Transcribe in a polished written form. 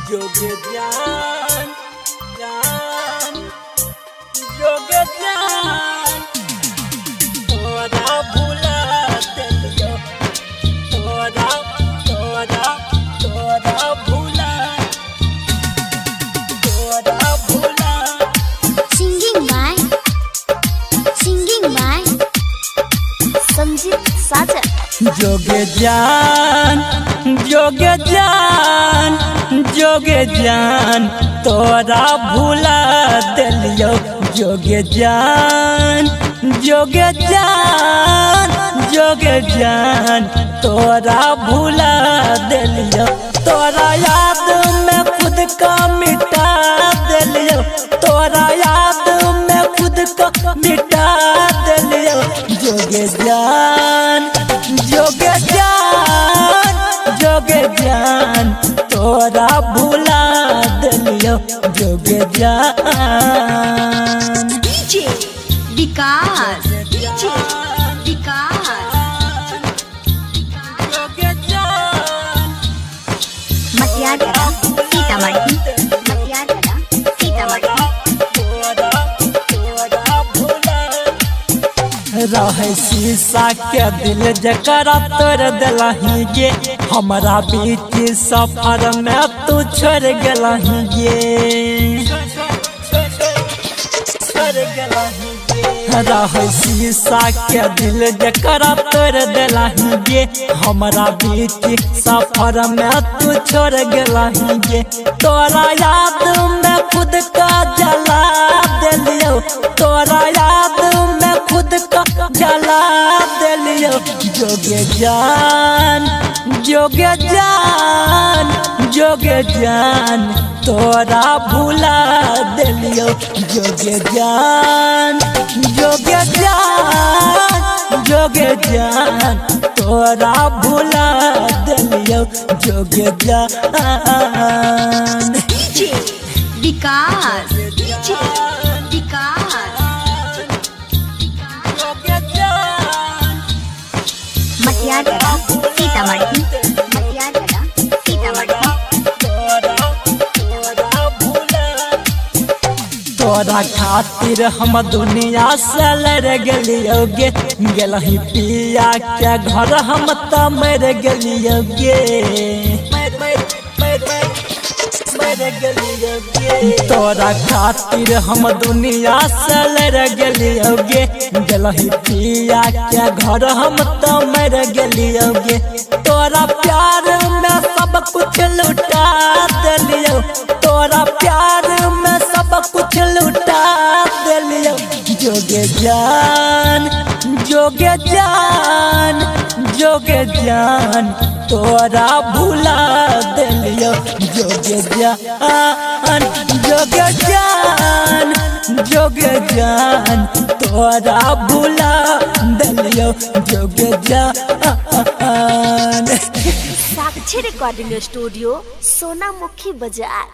जोगे जान जान जोगे जान तोरा भुला दिलियो तोरा तोरा तोरा भुला Singing by संजीत साजन। जोगे जान जोगे जान जोगे जान तोरा भुला दिलियो जोगे जान जोगे जान जोगे जान तोरा भुला दिलियो तोरा याद में खुद का मिटा दिलियो तोरा याद में खुद का मिटा दिलियो जोगे जान जोगे जान जोगे जान तोरा भुला दिलियो जोगे जान डीजे विकास डीजे विकास जोगे जान मटियागढ़ सीतामढ़ी मटियागढ़ सीतामढ़ी। रहे शीशा के दिल जकरा तोड़ दिलही गे हमारा बीच सफर में तू छोड़ गेलही गे रहे शीशा के दिल जकरा तोड़ दिलही गे हमारा बीच सफर में तू छोड़ गेलही गे तोरा याद में खुद का जला दिलियो तोरा याद में खुद का जला दिलियो जोगे जान जोगे जान जोगे जान तोरा भुला दिलियो जोगे जान जोगे जान जोगे जान तोरा भुला दिलियो जोगे जान डीजे विकास डीजे विकास मटियागढ़ सीतामढ़ी मटियागढ़ सीतामढ़ी। तोरा खातिर हम दुनिया से लड़ गेलियो गे गेलही पिया के घर हम त मर गेलियो गे तोरा खातिर हम दुनिया से लड़ गेलियो गे गेलही पिया के घर हम त मर गेलियो गे तोरा प्यार में सब कुछ लुटा दिलियो तोरा प्यार में सब कुछ लुटा दिलियो जोगे जान जोगे जान जोगे जान तोरा भुला दिलियो जोगे जान जोगे जान जोगे जान तोरा भुला दिलियो जोगे जान। साक्षी रिकॉर्डिंग स्टूडियो सोनामुखी बाजार।